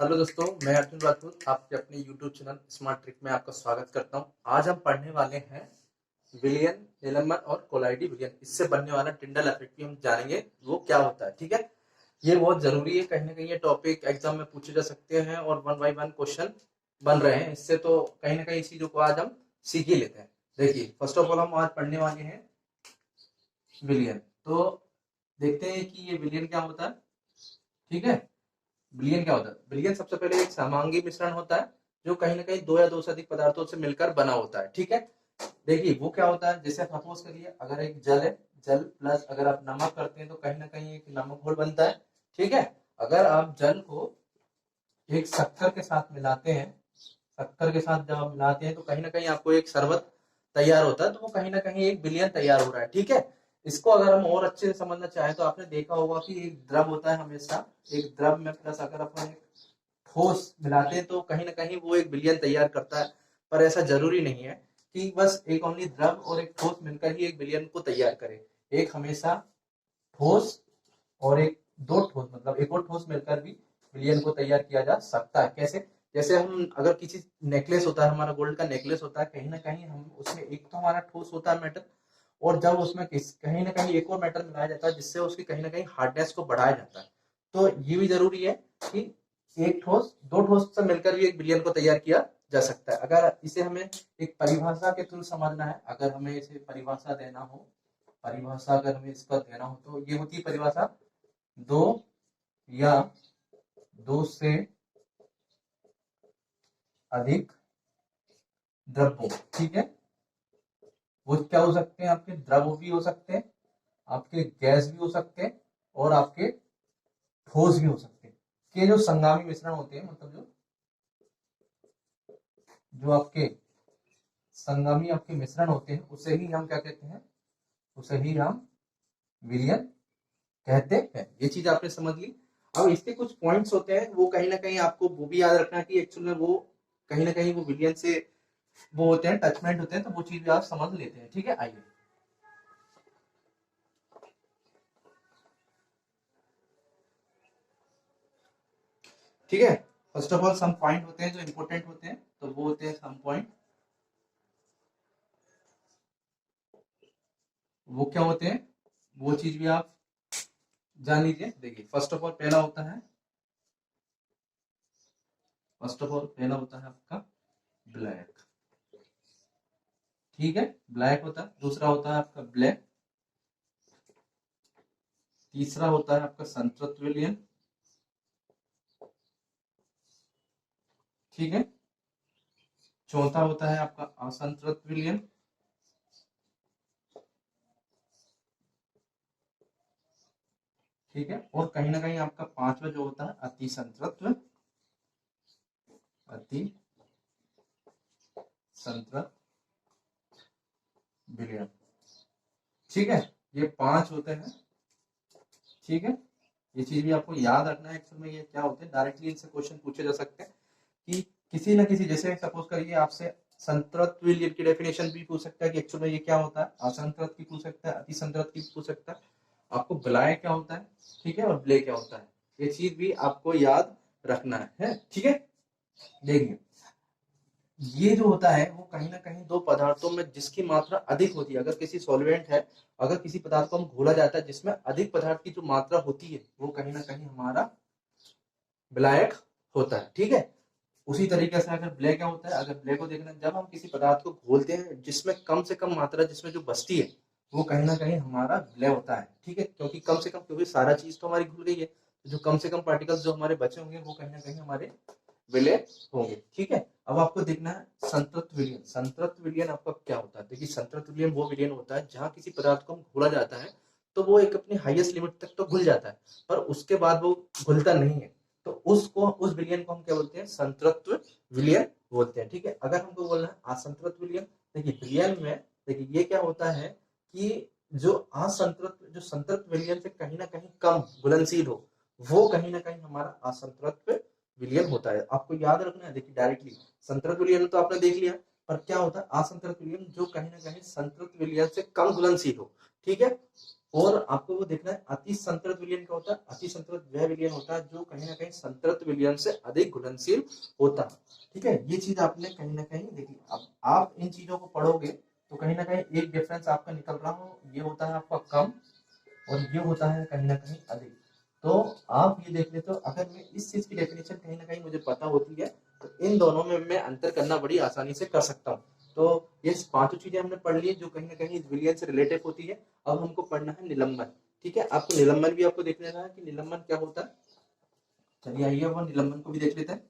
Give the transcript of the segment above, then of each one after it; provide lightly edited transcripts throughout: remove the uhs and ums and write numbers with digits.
Hello दोस्तों, मैं अर्जुन राजपूत आपके अपने YouTube चैनल स्मार्ट ट्रिक में आपका स्वागत करता हूं। आज हम पढ़ने वाले हैं विलियन, नीलमन और कोलाइडी विलियन। इससे बनने वाला टिंडल इफेक्ट भी हम जानेंगे वो क्या होता है। ठीक है, ये बहुत जरूरी है। कहीं ना कहीं ये टॉपिक एग्जाम में पूछे जा सकते हैं और 1 बाय 1 क्वेश्चन बन रहे हैं इससे, तो कहीं ना कहीं इस चीजों को आज हम सीख ही लेते हैं। देखिए, फर्स्ट ऑफ ऑल हम आज पढ़ने वाले हैं विलियन। तो देखते हैं कि ये विलियन क्या होता है। ठीक है, विलयन क्या होता है? विलयन सबसे पहले एक समांगी मिश्रण होता है जो कहीं ना कहीं दो या दो से अधिक पदार्थों से मिलकर बना होता है। ठीक है, देखिए वो क्या होता है, जैसे सपोज करिए अगर एक जल है, जल प्लस अगर आप नमक करते हैं तो कहीं ना कहीं एक नमक घोल बनता है। ठीक है, अगर आप जल को एक शक्कर के साथ मिलाते हैं, शक्कर के साथ जब आप मिलाते हैं तो कहीं ना कहीं आपको एक शरबत तैयार होता है, तो वो कहीं ना कहीं एक विलयन तैयार हो रहा है। ठीक है, इसको अगर हम और अच्छे से समझना चाहें तो आपने देखा होगा कि एक द्रव होता है, हमेशा एक द्रव में प्लस अगर अपन एक ठोस मिलाते हैं तो कहीं ना कहीं वो एक विलयन तैयार करता है। पर ऐसा जरूरी नहीं है कि बस एक ओनली द्रव और एक ठोस मिलकर ही एक विलयन को तैयार करे। एक हमेशा ठोस और एक दो ठोस, मतलब एक और ठोस मिलकर भी विलयन को तैयार किया जा सकता है। कैसे? जैसे हम अगर किसी नेकलेस होता है, हमारा गोल्ड का नेकलेस होता है, कहीं ना कहीं हम उसमें एक तो हमारा ठोस होता है मेटल, और जब उसमें कहीं ना कहीं एक और मेटल मिलाया जाता है जिससे उसकी कहीं ना कहीं हार्डनेस को बढ़ाया जाता है। तो ये भी जरूरी है कि एक ठोस दो ठोस से मिलकर भी एक विलयन को तैयार किया जा सकता है। अगर इसे हमें एक परिभाषा के थ्रू समझना है, अगर हमें इसे परिभाषा देना हो, परिभाषा अगर हमें इसका देना हो तो ये होती है परिभाषा, दो या दो से अधिक द्रव्यों। ठीक है, वो क्या हो सकते हैं? आपके द्रव भी हो सकते हैं, आपके गैस भी हो सकते हैं, और आपके ठोस भी हो सकते हैं। के जो संगामी मिश्रण होते हैं, मतलब जो जो आपके संगामी आपके मिश्रण होते हैं, उसे ही हम क्या कहते हैं? उसे ही हम विलयन कहते हैं। ये चीज आपने समझ ली। अब इसके कुछ पॉइंट्स होते हैं, वो कहीं ना कहीं आपको वो भी याद रखना है कि एक्चुअल में वो कहीं ना कहीं वो विलयन से वो होते हैं, टचमेंट होते हैं, तो वो चीज भी आप समझ लेते हैं। ठीक है, आइए। ठीक है, first of all some point होते हैं जो इंपॉर्टेंट होते हैं, तो वो होते हैं सम पॉइंट। वो क्या होते हैं वो चीज भी आप जान लीजिए। देखिए, फर्स्ट ऑफ ऑल पहला होता है, फर्स्ट ऑफ ऑल पहला होता है आपका ब्लैक। ठीक है, ब्लैक होता है। दूसरा होता है आपका ब्लैक। तीसरा होता है आपका संतृप्त विलयन। ठीक है, चौथा होता है आपका असंतृप्त विलयन। ठीक है, और कहीं ना कहीं आपका पांचवा जो होता है अति संतृप्त, अति संतृप्त विलयन। ठीक है, ये पांच होते हैं। ठीक है, ये चीज भी आपको याद रखना है। एक्चुअल में ये क्या होते हैं, डायरेक्टली इनसे क्वेश्चन पूछे जा सकते हैं कि किसी न किसी, जैसे सपोज करिए आपसे संतृप्त विलयन की डेफिनेशन भी पूछ सकता है कि एक्चुअल में ये क्या होता है। असंतृप्त की पूछ सकता है, अति संतृप्त की पूछ सकता है, आपको ब्लैक क्या होता है, ठीक है, और ब्लैक क्या होता है, ये चीज भी आपको याद रखना है। ठीक है, देखिए ये जो होता है वो कहीं ना कहीं दो पदार्थों में जिसकी मात्रा अधिक होती है, अगर किसी सॉल्वेंट है, अगर किसी पदार्थ को हम घोला जाता है जिसमें अधिक पदार्थ की जो मात्रा होती है वो कहीं ना कहीं हमारा ब्लैक होता है। ठीक है, उसी तरीके से अगर ब्लैक क्या होता है, अगर ब्लैक को देखना, जब हम किसी पदार्थ को घोलते हैं जिसमें कम से कम मात्रा जिसमें जो बचती है वो कहीं ना कहीं हमारा ब्लैक होता है। ठीक है, क्योंकि कम से कम, क्योंकि सारा चीज तो हमारी घुल गई है, तो जो कम से कम पार्टिकल्स जो हमारे बचे होंगे वो कहीं ना कहीं हमारे विलय होंगे। ठीक है, अब आपको देखना है संतृप्त विलयन। संतृप्त विलयन आपका क्या होता है? देखिए, संतृप्त विलयन वो विलयन होता है जहां किसी पदार्थ को हम घोला जाता है तो वो एक अपनी हाईएस्ट लिमिट तक तो घुल जाता है, पर उसके बाद वो घुलता नहीं है, तो उसको, उस विलयन को हम क्या बोलते हैं? संतृप्त विलयन बोलते हैं। ठीक है, अगर हमको बोलना है असंतृप्त विलयन, देखिए विलयन में, देखिए ये क्या होता है कि जो असंतृप्त, जो संतृप्त विलयन से कहीं ना कहीं कम घुलनशील हो, वो कहीं ना कहीं हमारा असंतृप्त विलयन होता है। आपको याद रखना है। देखिए, डायरेक्टली संतृप्त विलयन तो आपने देख लिया, पर क्या होता है असंतृप्त विलयन, जो कहीं ना कहीं संतृप्त विलयन से कम घुलनशील हो। ठीक है, और आपको वो देखना है अति संतृप्त विलयन क्या होता है। अति संतृप्त वह विलयन होता है जो कहीं ना कहीं संतृप्त विलयन से अधिक घुलनशील होता है। ठीक है, ये चीज आपने कहीं ना कहीं देखी। अब आप इन चीजों को पढ़ोगे तो कहीं ना कहीं एक डिफरेंस आपका निकल रहा हो, ये होता है आपका कम और ये होता है कहीं ना कहीं अधिक। तो आप ये देख लेते हो, अगर मैं इस चीज की डेफिनेशन कहीं ना कहीं मुझे पता होती है तो इन दोनों में मैं अंतर करना बड़ी आसानी से कर सकता हूँ। तो ये पांचों चीजें हमने पढ़ ली जो कहीं ना कहीं विलयन से रिलेटेड होती है। अब हमको पढ़ना है निलंबन। ठीक है, आपको निलंबन भी आपको देख लेना है कि निलंबन क्या होता है। चलिए आइए अब निलंबन को भी देख लेते हैं।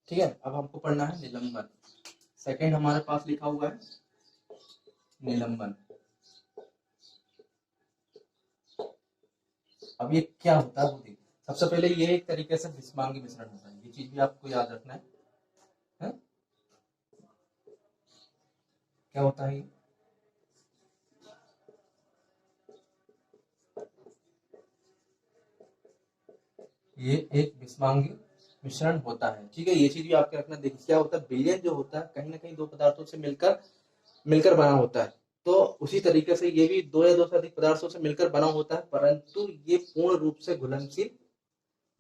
ठीक है, अब हमको पढ़ना है निलंबन। सेकंड हमारे पास लिखा हुआ है निलंबन। अब ये क्या होता है वो देखिए। सबसे पहले ये एक तरीके से विस्मांगी मिश्रण होता है, ये चीज भी आपको याद रखना है? क्या होता है ये एक विस्मांगी मिश्रण होता है। ठीक है, ये चीज भी आपके रखना। देखिए क्या होता है, विलयन जो होता है कहीं ना कहीं दो पदार्थों से मिलकर मिलकर बना होता है। तो उसी तरीके से ये भी दो या दो से अधिक पदार्थों से मिलकर बना होता है, परंतु ये पूर्ण रूप से घुलनशील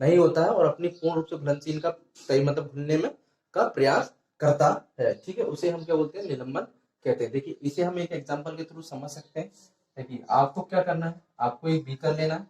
नहीं होता है और अपनी पूर्ण रूप से घुलनशील का सही मतलब घुलने में का प्रयास करता है। ठीक है, उसे हम क्या बोलते हैं, निलंबन कहते हैं। देखिए इसे हम एक एग्जांपल के थ्रू समझ सकते हैं। देखिए आपको क्या करना है, आपको एक बीकर लेना है।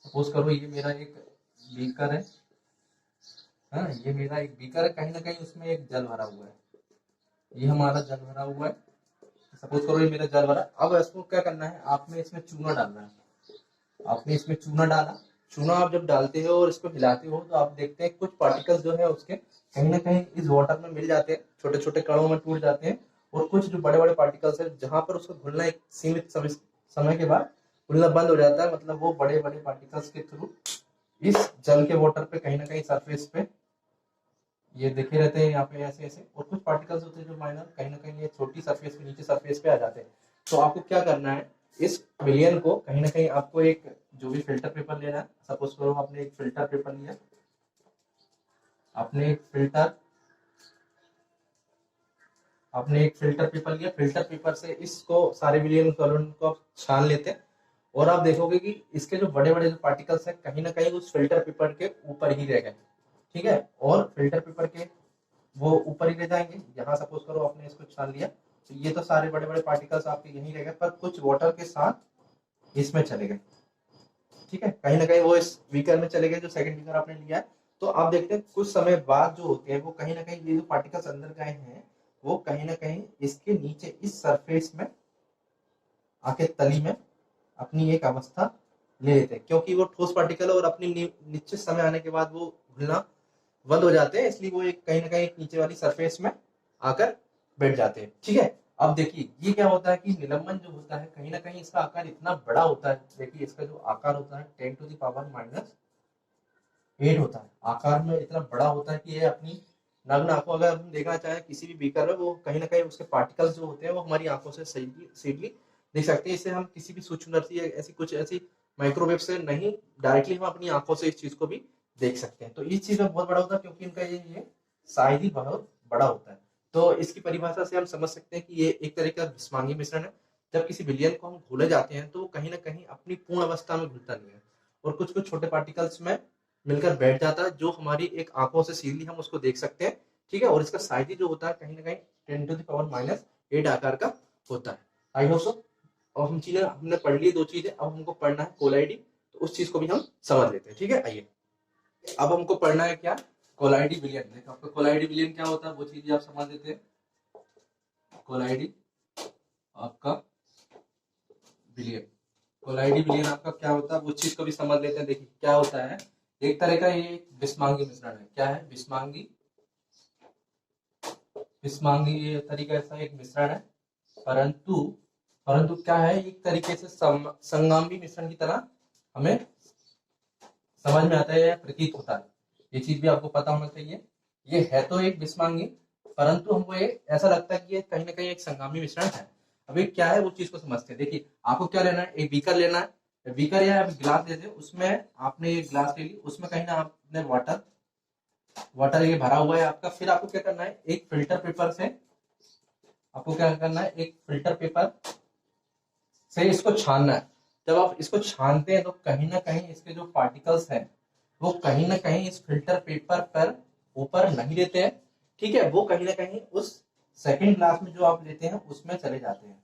सपोज करो ये मेरा एक बीकर है। हाँ, ये मेरा एक बीकर है, कहीं ना कहीं उसमें एक जल भरा हुआ है। ये हमारा जल भरा हुआ है। सपोज करो ये मेरा जल भरा। अब इसको क्या करना है, आपने इसमें चूना डालना है। आपने इसमें चूना डाला। चूना आप जब डालते हो और इसको हिलाते हो तो आप देखते हैं कुछ पार्टिकल्स जो है उसके कहीं ना कहीं इस वाटर में मिल जाते हैं, छोटे छोटे कणों में टूट जाते हैं। और कुछ जो बड़े बड़े पार्टिकल्स है जहां पर उसको घुलना एक सीमित समय के बाद घुलना बंद हो जाता है, मतलब वो बड़े बड़े पार्टिकल्स के थ्रू इस जल के वाटर पे कहीं ना कहीं सरफेस पे ये देखे रहते हैं यहाँ पे ऐसे ऐसे। और कुछ पार्टिकल्स होते हैं जो माइनर कहीं ना कहीं ये छोटी सरफेस पे नीचे सरफेस पे आ जाते हैं। तो आपको क्या करना है, इस विलियन को कहीं ना कहीं आपको एक जो भी फिल्टर पेपर लेना है। सपोज करो आपने एक फिल्टर पेपर लिया। आपने एक फिल्टर आपने एक फिल्टर पेपर लिया। फिल्टर पेपर से इसको सारे विलियन सॉल्वेंट को आप छान लेते हैं। और आप देखोगे कि इसके जो बड़े बड़े जो पार्टिकल्स हैं कहीं ना कहीं उस फिल्टर पेपर के ऊपर ही रह गए। ठीक है, और फिल्टर पेपर के वो ऊपर ही ले जाएंगे। यहाँ सपोज करो आपने इसको छान लिया तो ये तो सारे बड़े बड़े पार्टिकल्स आपके यहीं रह गए, पर कुछ वाटर के साथ इसमें चले गए। ठीक है, कहीं ना कहीं वो इस बीकर में चले गए जो सेकंड बीकर आपने लिया है। तो आप देखते हैं कुछ समय बाद जो होते हैं वो कहीं ना कहीं ये जो पार्टिकल्स अंदर गए हैं वो कहीं ना कहीं इसके नीचे इस सरफेस में आके तली में अपनी एक अवस्था ले लेते हैं, क्योंकि वो ठोस पार्टिकल है और अपनी निश्चित समय आने के बाद वो घुलना बंद हो जाते हैं। इसलिए वो एक कहीं ना कहीं नीचे वाली सरफेस में आकर बैठ जाते हैं। ठीक है, अब देखिए ये क्या होता है कि निलंबन जो होता है कहीं ना कहीं इसका आकार इतना बड़ा होता है। देखिए इसका जो आकार होता है 10⁻⁸ होता है। आकार में इतना बड़ा होता है कि ये अपनी नग्न आंखों अगर हम देखना चाहें किसी भी बीकर में, वो कहीं ना कहीं उसके पार्टिकल्स जो होते हैं वो हमारी आंखों से सीधली देख सकते हैं। इसे हम किसी भी सूक्ष्मदर्शी ऐसी कुछ ऐसी माइक्रोवेव से नहीं, डायरेक्टली हम अपनी आंखों से इस चीज को भी देख सकते हैं। तो इस चीज में बहुत बड़ा होता है क्योंकि इनका ये साइज ही बहुत बड़ा होता है। तो इसकी परिभाषा से हम समझ सकते हैं कि ये एक तरह का विस्मांगी मिश्रण है। जब किसी विलयन को हम घुले जाते हैं तो वो कहीं ना कहीं अपनी पूर्ण अवस्था में घुलता नहीं है और कुछ कुछ छोटे पार्टिकल्स में मिलकर बैठ जाता है जो हमारी एक आंखों से सीधली हम उसको देख सकते हैं। ठीक है, और इसका साइज ही जो होता है कहीं ना कहीं 10⁻⁸ आकार का होता है। I hope so. और हम चीजें हमने पढ़ ली दो चीजें, अब हमको पढ़ना है कोलाइडी। तो उस चीज को भी हम समझ लेते हैं। ठीक है, आइए अब हमको पढ़ना है क्या, कोलाइडी विलयन। देखो आपका कोलाइडी विलयन क्या होता है वो चीज आप समझ लेते हैं। कोलाइडी आपका विलयन, कोलाइडी विलयन आपका क्या होता है वो चीज को भी समझ लेते हैं। देखिए क्या होता है, एक तरह का ये विस्मांगी मिश्रण है। क्या है, विस्मांगी विस्मांगी ये तरीका ऐसा एक मिश्रण है, परंतु परंतु क्या है, एक तरीके से संगामी मिश्रण की तरह हमें समझ में आता है या प्रतीत होता है। ये चीज भी आपको पता होना चाहिए। ये है तो एक विस्मांगी, परंतु हमको ये ऐसा लगता है कि ये कहीं ना कहीं एक संगामी मिश्रण है। अभी क्या है वो चीज को समझते हैं। देखिए आपको क्या लेना है, एक बीकर लेना है। बीकर या गिलास लेते हैं, उसमें आपने एक गिलास ले ली, उसमें कहीं ना आपने वाटर वाटर ये भरा हुआ है आपका। फिर आपको क्या करना है, एक फिल्टर पेपर से आपको क्या करना है, एक फिल्टर पेपर से इसको छानना है। जब आप इसको छानते हैं तो कहीं ना कहीं इसके जो पार्टिकल्स हैं वो कहीं ना कहीं इस फिल्टर पेपर पर ऊपर नहीं रहते हैं, ठीक है, वो कहीं ना कहीं उस सेकंड ग्लास में जो आप लेते हैं उसमें चले जाते हैं,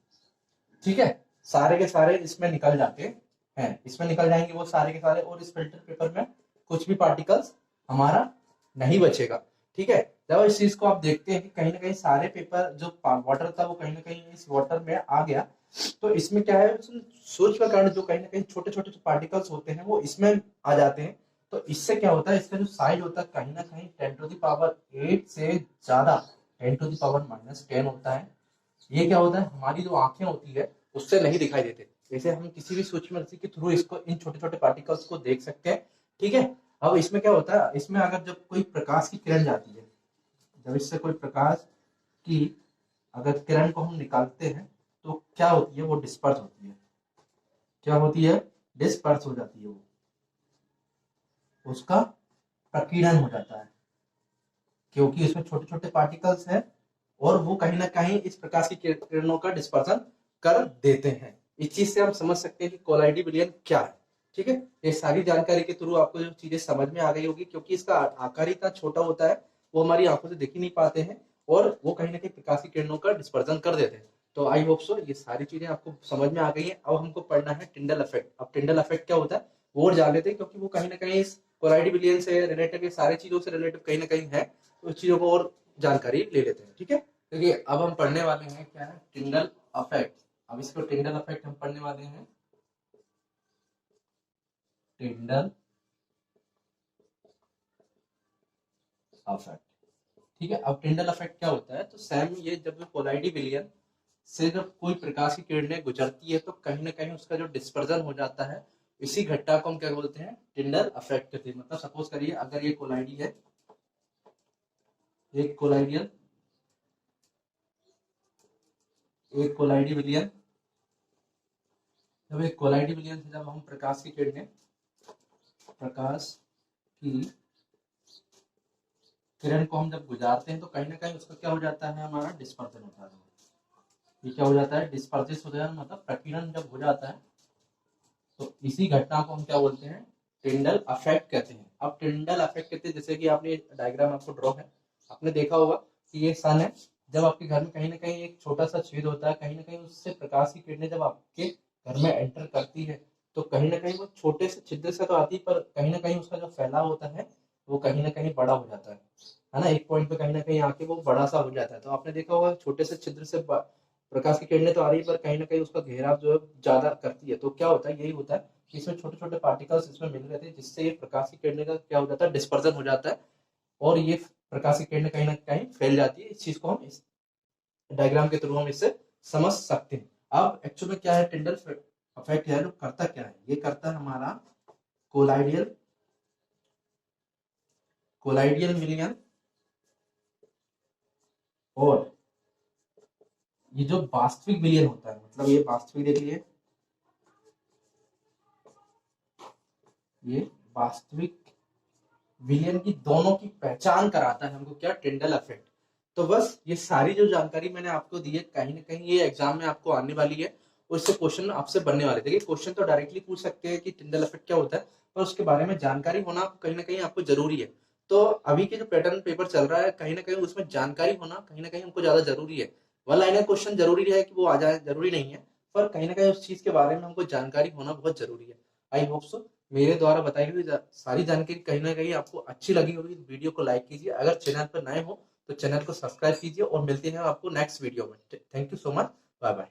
ठीक है, सारे के सारे इसमें निकल जाते हैं, इसमें निकल जाएंगे वो सारे के सारे, और इस फिल्टर पेपर में कुछ भी पार्टिकल्स हमारा नहीं बचेगा, ठीक है। जब इस चीज को आप देखते हैं कि कहीं ना कहीं सारे पेपर जो वाटर था वो कहीं ना कहीं इस वाटर में आ गया, तो इसमें क्या है, सूक्ष्म कण जो कहीं ना कहीं छोटे छोटे जो पार्टिकल्स होते हैं वो इसमें आ जाते हैं। तो इससे क्या होता है, इसका जो साइज होता है कहीं ना कहीं 10⁸ से ज्यादा 10⁻⁻10 होता है। ये क्या होता है, हमारी जो आंखें होती है उससे नहीं दिखाई देते, जैसे हम किसी भी सूक्ष्मदर्शी के थ्रू इसको इन छोटे छोटे पार्टिकल्स को देख सकते हैं, ठीक है। अब इसमें क्या होता है, इसमें अगर जब कोई प्रकाश की किरण जाती है, जब इससे कोई प्रकाश की अगर किरण को हम निकालते हैं तो क्या होती है, वो डिस्पर्स होती है, क्या होती है, डिस्पर्स हो जाती है, वो उसका प्रकीर्णन हो जाता है, क्योंकि इसमें छोटे छोटे पार्टिकल्स हैं और वो कहीं ना कहीं इस प्रकाश की किरणों का डिस्पर्सन कर देते हैं। इस चीज से हम समझ सकते हैं कि कोलाइडी विलयन क्या है, ठीक है। ये सारी जानकारी के थ्रू आपको जो चीजें समझ में आ गई होगी, क्योंकि इसका आकार इतना छोटा होता है, वो हमारी आंखों से दिख ही नहीं पाते हैं और वो कहीं ना कहीं प्रकाश की किरणों का डिस्पर्सन कर देते हैं। तो आई होप सो ये सारी चीजें आपको समझ में आ गई है। अब हमको पढ़ना है टिंडल इफेक्ट। अब टिंडल इफेक्ट क्या होता है वो जान लेते हैं, क्योंकि वो कहीं ना कहीं इस कोलाइडी विलयन से रिलेटेड, ये सारी चीजों से रिलेटेड कहीं ना कहीं है, तो उस चीजों को और जानकारी ले लेते हैं, ठीक है। देखिए अब हम पढ़ने वाले हैं क्या है, टिंडल इफेक्ट। अब इसको टिंडल इफेक्ट हम पढ़ने वाले हैं, टिंडल इफेक्ट, ठीक है। अब टिंडल इफेक्ट क्या होता है, तो सैम ये जब कोलाइडी विलयन से जब कोई प्रकाश की किरणें गुजरती है तो कहीं ना कहीं उसका जो डिस्पर्जन हो जाता है, इसी घटना को हम क्या बोलते हैं, टिंडल इफेक्ट कहते हैं। मतलब सपोज करिए अगर ये कोलाइडी है, एक कोलाइडियन, एक कोलाइडी विलयन, जब एक कोलाइडी विलयन से जब हम प्रकाश की किरणें, प्रकाश की किरण को हम जब गुजारते हैं तो कहीं ना कहीं उसका क्या हो जाता है, हमारा डिस्पर्जन होता है। ये क्या हो जाता है, डिस्पर्सिस हो जाता है, मतलब प्रकीर्णन जब हो जाता है तो इसी घटना को हम क्या बोलते हैं, टिंडल इफेक्ट कहते हैं। अब टिंडल इफेक्ट कहते हैं, जैसे कि आपने डायग्राम आपको ड्रॉ है, आपने देखा होगा कि ये सन है, जब आपके घर में कहीं ना कहीं एक छोटा सा छेद होता है, कहीं ना कहीं उससे प्रकाश की किरणें जब आपके घर में एंटर करती है तो कहीं ना कहीं वो छोटे से छिद्र से तो आती है, पर कहीं ना कहीं उसका जो फैलाव होता है वो कहीं ना कहीं बड़ा हो जाता है ना, एक पॉइंट पे कहीं ना कहीं आके वो बड़ा सा हो जाता है। तो आपने देखा होगा छोटे से छिद्र से प्रकाश की किरणें तो आ रही है, पर कहीं ना कहीं उसका घेराव जो है ज्यादा करती है। तो क्या होता है, यही होता है कि इसमें छोटे छोटे पार्टिकल्स इसमें मिल रहे थे, जिससे ये प्रकाश की किरणें का क्या हो जाता है, डिस्पर्जन हो जाता है और ये प्रकाश की किरणें कहीं ना कहीं फैल जाती है। इस चीज को हम इस डायग्राम के थ्रू हम इससे समझ सकते हैं। अब एक्चुअल में क्या है, टिंडल इफेक्ट है, करता क्या है, ये करता है हमारा कोलाइडियल, कोलाइडियल विलयन और ये जो वास्तविक विलयन होता है, मतलब ये वास्तविक, देखिए ये वास्तविक विलयन की दोनों की पहचान कराता है हमको, क्या, टिंडल इफेक्ट। तो बस ये सारी जो जानकारी मैंने आपको दी है, कहीं ना कहीं ये एग्जाम में आपको आने वाली है और इससे क्वेश्चन आपसे बनने वाले। देखिए क्वेश्चन तो डायरेक्टली पूछ सकते हैं कि टिंडल इफेक्ट क्या होता है, पर उसके बारे में जानकारी होना कहीं ना कहीं आपको जरूरी है। तो अभी के जो पैटर्न पेपर चल रहा है कहीं ना कहीं उसमें जानकारी होना कहीं ना कहीं हमको ज्यादा जरूरी है। वन लाइनर क्वेश्चन जरूरी है कि वो आ जाए, जरूरी नहीं है, पर कहीं ना कहीं उस चीज के बारे में हमको जानकारी होना बहुत जरूरी है। आई होप सो मेरे द्वारा बताई हुई सारी जानकारी कहीं ना कहीं आपको अच्छी लगी होगी। वीडियो को लाइक कीजिए, अगर चैनल पर नए हो तो चैनल को सब्सक्राइब कीजिए और मिलते हैं आपको नेक्स्ट वीडियो में। Thank you so much, bye bye.